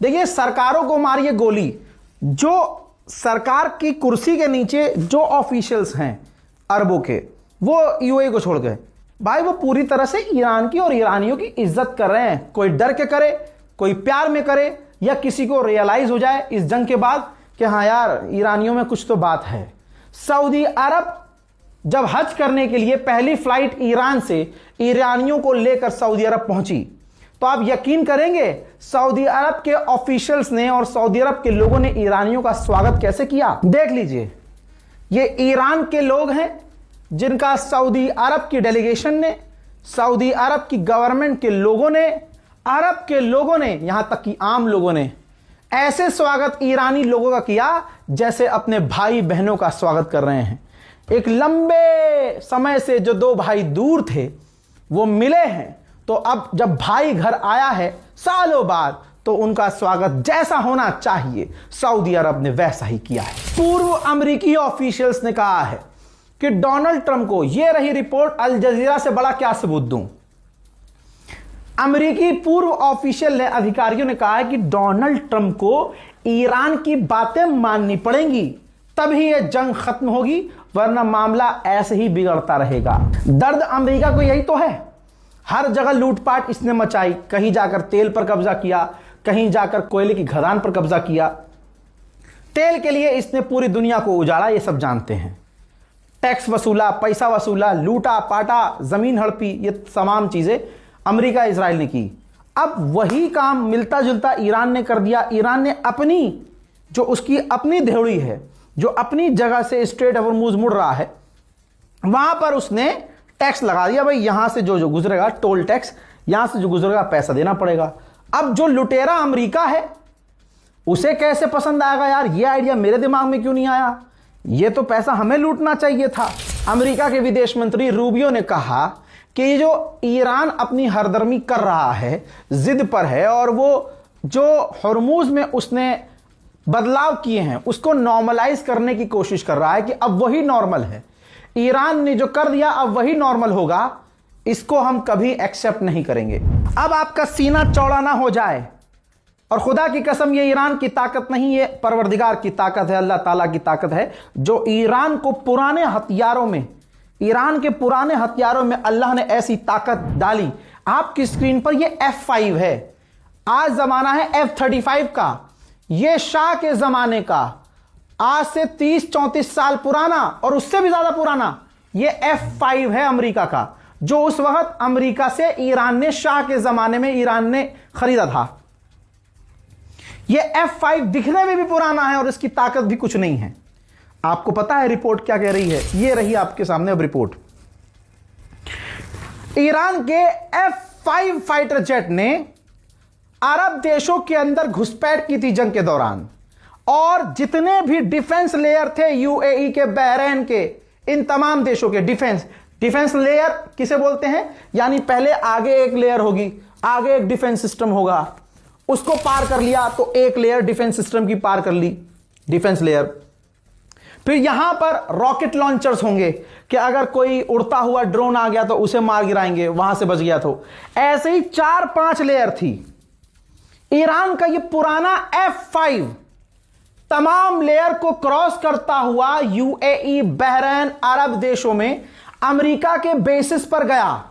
देखिए, सरकारों को मारिए गोली। जो सरकार की कुर्सी के नीचे जो ऑफिशियल्स हैं अरबों के, वो यूएई को छोड़ गए भाई, वो पूरी तरह से ईरान की और ईरानियों की इज्जत कर रहे हैं। कोई डर के करे, कोई प्यार में करे, या किसी को रियलाइज हो जाए इस जंग के बाद कि हाँ यार, ईरानियों में कुछ तो बात है। सऊदी अरब जब हज करने के लिए पहली फ्लाइट ईरान से ईरानियों को लेकर सऊदी अरब पहुंची, तो आप यकीन करेंगे सऊदी अरब के ऑफिशियल्स ने और सऊदी अरब के लोगों ने ईरानियों का स्वागत कैसे किया। देख लीजिए, ये ईरान के लोग हैं जिनका सऊदी अरब की डेलीगेशन ने, सऊदी अरब की गवर्नमेंट के लोगों ने, अरब के लोगों ने, यहां तक कि आम लोगों ने ऐसे स्वागत ईरानी लोगों का किया जैसे अपने भाई बहनों का स्वागत कर रहे हैं। एक लंबे समय से जो दो भाई दूर थे वो मिले हैं, तो अब जब भाई घर आया है सालों बाद, तो उनका स्वागत जैसा होना चाहिए सऊदी अरब ने वैसा ही किया है। पूर्व अमेरिकी ऑफिशियल्स ने कहा है कि डोनाल्ड ट्रंप को, यह रही रिपोर्ट, अल जजीरा से बड़ा क्या सबूत दूं। अमेरिकी पूर्व ऑफिशियल ने, अधिकारियों ने कहा है कि डोनाल्ड ट्रंप को ईरान की बातें माननी पड़ेंगी, तभी यह जंग खत्म होगी, वरना मामला ऐसे ही बिगड़ता रहेगा। दर्द अमेरिका को यही तो है। हर जगह लूटपाट इसने मचाई, कहीं जाकर तेल पर कब्जा किया, कहीं जाकर कोयले की खदान पर कब्जा किया। तेल के लिए इसने पूरी दुनिया को उजाड़ा, ये सब जानते हैं। टैक्स वसूला, पैसा वसूला, लूटा पाटा, जमीन हड़पी, ये तमाम चीजें अमेरिका इजराइल ने की। अब वही काम मिलता जुलता ईरान ने कर दिया। ईरान ने अपनी, जो उसकी अपनी देहड़ी है, जो अपनी जगह से स्ट्रेट हॉर्मुज़ मुड़ रहा है, वहां पर उसने टैक्स लगा दिया। भाई यहां से जो जो गुजरेगा, टोल टैक्स, यहां से जो गुजरेगा पैसा देना पड़ेगा। अब जो लुटेरा अमेरिका है उसे कैसे पसंद आएगा यार, ये आइडिया मेरे दिमाग में क्यों नहीं आया, ये तो पैसा हमें लूटना चाहिए था। अमेरिका के विदेश मंत्री रूबियो ने कहा कि जो ईरान अपनी हरदर्मी कर रहा है, जिद पर है, और वो जो हॉर्मुज़ में उसने बदलाव किए हैं उसको नॉर्मलाइज करने की कोशिश कर रहा है कि अब वही नॉर्मल है। ईरान ने जो कर दिया अब वही नॉर्मल होगा, इसको हम कभी एक्सेप्ट नहीं करेंगे। अब आपका सीना चौड़ा ना हो जाए, और खुदा की कसम ये ईरान की ताकत नहीं, ये परवरदिगार की ताकत है, अल्लाह ताला की ताकत है, जो ईरान को पुराने हथियारों में, ईरान के पुराने हथियारों में अल्लाह ने ऐसी ताकत डाली। आपकी स्क्रीन पर ये F5 है, आज जमाना है F-35 का, ये शाह के जमाने का, आज से 30-34 साल पुराना और उससे भी ज्यादा पुराना ये F5 है अमेरिका का, जो उस वक्त अमेरिका से ईरान ने, शाह के जमाने में ईरान ने खरीदा था। ये F5 दिखने में भी पुराना है और इसकी ताकत भी कुछ नहीं है। आपको पता है रिपोर्ट क्या कह रही है, ये रही आपके सामने अब रिपोर्ट। ईरान के F5 फाइटर जेट ने अरब देशों के अंदर घुसपैठ की थी जंग के दौरान, और जितने भी डिफेंस लेयर थे यूएई के, बहरीन के, इन तमाम देशों के डिफेंस लेयर किसे बोलते हैं, यानी पहले आगे एक लेयर होगी, आगे एक डिफेंस सिस्टम होगा, उसको पार कर लिया तो एक लेयर डिफेंस सिस्टम की पार कर ली, डिफेंस लेयर। फिर यहां पर रॉकेट लॉन्चर्स होंगे कि अगर कोई उड़ता हुआ ड्रोन आ गया तो उसे मार गिराएंगे, वहां से बच गया तो। ऐसे ही 4-5 लेयर थी। ईरान का ये पुराना F5 तमाम लेयर को क्रॉस करता हुआ यूएई, बहरीन, अरब देशों में अमेरिका के बेसिस पर गया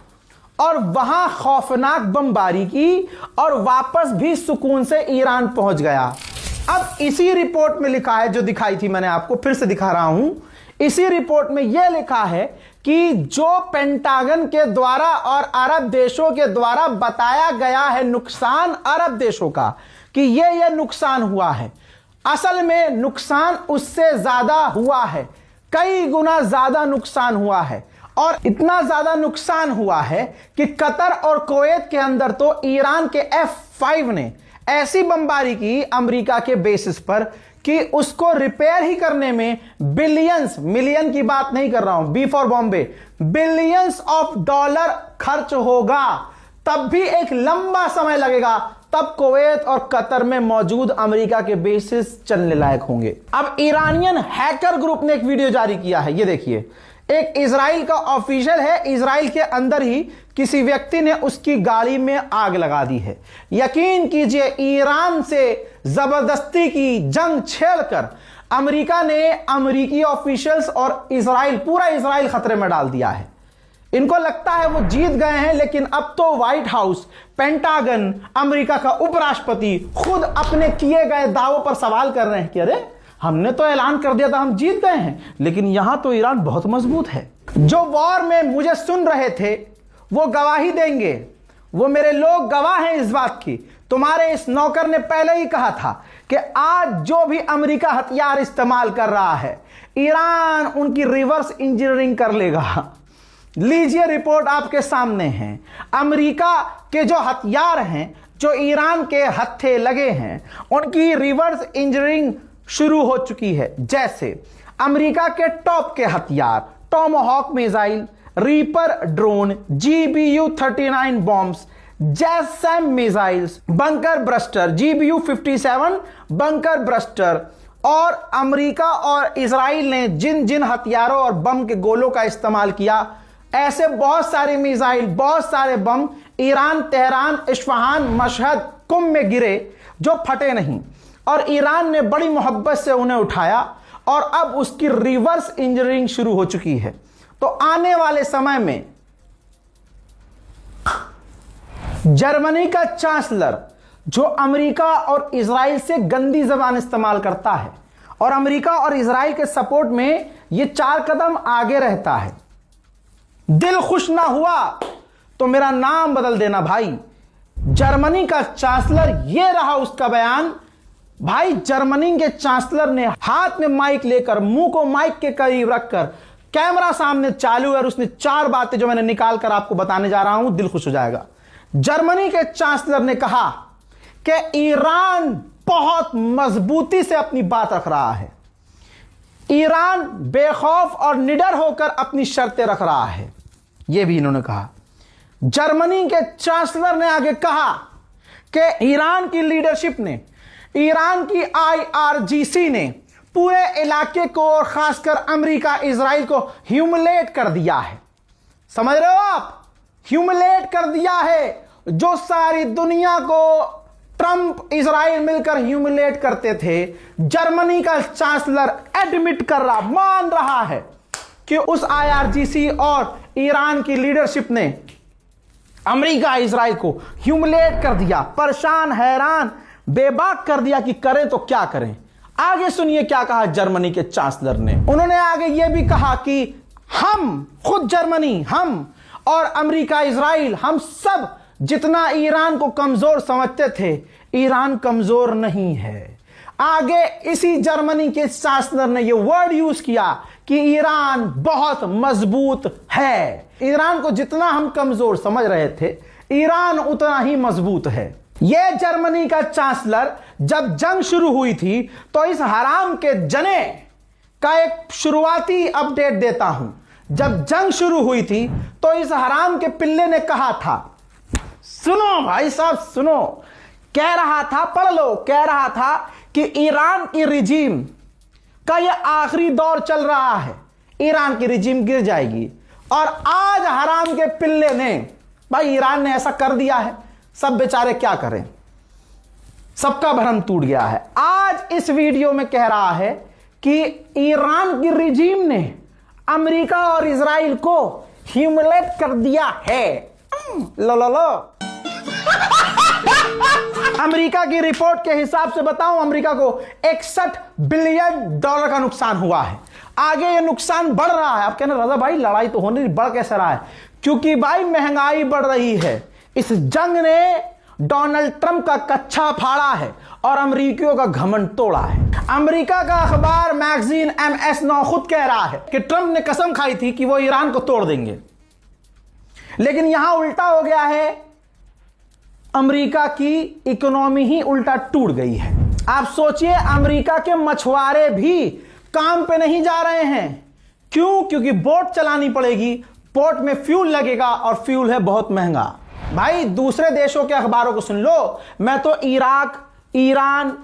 और वहां खौफनाक बमबारी की, और वापस भी सुकून से ईरान पहुंच गया। अब इसी रिपोर्ट में लिखा है, जो दिखाई थी मैंने आपको, फिर से दिखा रहा हूं। इसी रिपोर्ट में यह लिखा है कि जो पेंटागन के द्वारा और अरब देशों के द्वारा बताया गया है नुकसान अरब देशों का, कि ये नुकसान हुआ है, असल में नुकसान उससे ज्यादा हुआ है, कई गुना ज्यादा नुकसान हुआ है। और इतना ज्यादा नुकसान हुआ है कि कतर और कुवैत के अंदर तो ईरान के F5 ने ऐसी बमबारी की अमेरिका के बेसिस पर कि उसको रिपेयर ही करने में बिलियंस, मिलियन की बात नहीं कर रहा हूं, B for Bombay, billions of dollar खर्च होगा, तब भी एक लंबा समय लगेगा, तब कुवैत और कतर में मौजूद अमेरिका के बेसिस चलने लायक होंगे। अब ईरानियन हैकर ग्रुप ने एक वीडियो जारी किया है, ये देखिए। एक इजराइल का ऑफिशियल है, इजराइल के अंदर ही किसी व्यक्ति ने उसकी गाड़ी में आग लगा दी है। यकीन कीजिए, ईरान से जबरदस्ती की जंग छेड़कर अमेरिका ने अमेरिकी ऑफिशियल्स और इजराइल, पूरा इजराइल खतरे में डाल दिया है। इनको लगता है वो जीत गए हैं, लेकिन अब तो व्हाइट हाउस, पेंटागन, अमेरिका का उपराष्ट्रपति खुद अपने किए गए दावों पर सवाल कर रहे हैं कि अरे हमने तो ऐलान कर दिया था हम जीत गए हैं, लेकिन यहां तो ईरान बहुत मजबूत है। जो वॉर में मुझे सुन रहे थे वो गवाही देंगे, वो मेरे लोग गवाह हैं इस बात की। तुम्हारे इस नौकर ने पहले ही कहा था कि आज जो भी अमेरिका हथियार इस्तेमाल कर रहा है, ईरान उनकी रिवर्स इंजीनियरिंग कर लेगा। लीजिए, रिपोर्ट आपके सामने है। अमेरिका के जो हथियार हैं, जो ईरान के हत्थे लगे हैं, उनकी रिवर्स इंजीनियरिंग शुरू हो चुकी है। जैसे अमेरिका के टॉप के हथियार, tomahawk missile, reaper drone, GBU-39 bombs, JASSM missiles, bunker buster, GBU-57 bunker buster, और अमेरिका और इजराइल ने जिन जिन हथियारों और बम के गोलों का इस्तेमाल किया, ऐसे बहुत सारे मिसाइल, बहुत सारे बम ईरान, तेहरान, इस्फहान, मशहद, कुम में गिरे जो फटे नहीं, और ईरान ने बड़ी मोहब्बत से उन्हें उठाया और अब उसकी रिवर्स इंजीनियरिंग शुरू हो चुकी है। तो आने वाले समय में जर्मनी का चांसलर, जो अमेरिका और इजराइल से गंदी जबान इस्तेमाल करता है और अमेरिका और इजराइल के सपोर्ट में ये 4 कदम आगे रहता है, दिल खुश ना हुआ तो मेरा नाम बदल देना भाई। जर्मनी का चांसलर, ये रहा उसका बयान। भाई, जर्मनी के चांसलर ने हाथ में माइक लेकर, मुंह को माइक के करीब रखकर, कैमरा सामने चालू है और उसने 4 बातें जो मैंने निकाल कर आपको बताने जा रहा हूं, दिल खुश हो जाएगा। जर्मनी के चांसलर ने कहा कि ईरान बहुत मजबूती से अपनी बात रख रहा है, ईरान बेखौफ और निडर होकर अपनी शर्तें रख रहा है, यह भी इन्होंने कहा। जर्मनी के चांसलर ने आगे कहा कि ईरान की लीडरशिप ने, ईरान की IRGC ने पूरे इलाके को और खासकर अमेरिका, इजराइल को ह्यूमिलेट कर दिया है। समझ रहे हो आप? ह्यूमिलेट कर दिया है। जो सारी दुनिया को ट्रंप, इजराइल मिलकर ह्यूमिलेट करते थे, जर्मनी का चांसलर एडमिट कर रहा, मान रहा है कि उस IRGC और ईरान की लीडरशिप ने अमेरिका, इजराइल को ह्यूमिलेट कर दिया, परेशान, हैरान, बेबाक कर दिया कि करें तो क्या करें। आगे सुनिए क्या कहा जर्मनी के चांसलर ने। उन्होंने आगे यह भी कहा कि हम, खुद जर्मनी, हम और अमेरिका, इजराइल, हम सब जितना ईरान को कमजोर समझते थे, ईरान कमजोर नहीं है। आगे इसी जर्मनी के चांसलर ने यह वर्ड यूज किया कि ईरान बहुत मजबूत है। ईरान को जितना हम कमजोर समझ रहे थे, ईरान उतना ही मजबूत है। यह जर्मनी का चांसलर, जब जंग शुरू हुई थी तो इस हराम के जने का एक शुरुआती अपडेट देता हूं। जब जंग शुरू हुई थी तो इस हराम के पिल्ले ने कहा था, सुनो भाई साहब सुनो, कह रहा था, पढ़ लो, कह रहा था कि ईरान की रिजीम का यह आखिरी दौर चल रहा है, ईरान की रिजीम गिर जाएगी। और आज हराम के पिल्ले ने, भाई ईरान ने ऐसा कर दिया है, सब बेचारे क्या करें, सबका भरम टूट गया है। आज इस वीडियो में कह रहा है कि ईरान की रिजीम ने अमेरिका और इजराइल को ह्यूमिलेट कर दिया है। लो लो लो। अमेरिका की रिपोर्ट के हिसाब से बताऊं, अमेरिका को $61 बिलियन का नुकसान हुआ है। आगे ये नुकसान बढ़ रहा है। आप कहना रजा भाई लड़ाई तो होने, बढ़ कैसे रहा है? क्योंकि भाई महंगाई बढ़ रही है। इस जंग ने डोनाल्ड ट्रंप का कच्चा फाड़ा है और अमेरिकियों का घमंड तोड़ा है। अमेरिका का अखबार मैगजीन MS9 खुद कह रहा है कि ट्रंप ने कसम खाई थी कि वो ईरान को तोड़ देंगे, लेकिन यहां उल्टा हो गया है। अमेरिका की इकोनॉमी ही उल्टा टूट गई है। आप सोचिए, अमेरिका के मछुआरे भी काम पे नहीं जा रहे हैं। क्यों? क्योंकि बोट चलानी पड़ेगी, पोर्ट में फ्यूल लगेगा और फ्यूल है बहुत महंगा। भाई दूसरे देशों के अखबारों को सुन लो, मैं तो इराक, ईरान,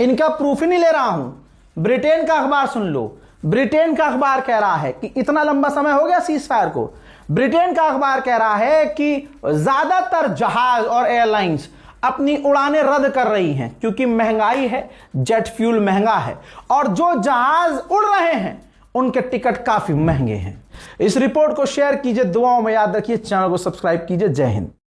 इनका प्रूफ ही नहीं ले रहा हूं। ब्रिटेन का अखबार सुन लो, ब्रिटेन का अखबार कह रहा है कि इतना लंबा समय हो गया सीज फायर को। ब्रिटेन का अखबार कह रहा है कि ज्यादातर जहाज और एयरलाइंस अपनी उड़ानें रद्द कर रही हैं क्योंकि महंगाई है, जेट फ्यूल महंगा है और जो जहाज उड़ रहे हैं उनके टिकट काफी महंगे हैं। इस रिपोर्ट को शेयर कीजिए, दुआओं में याद रखिए, चैनल को सब्सक्राइब कीजिए। जय हिंद।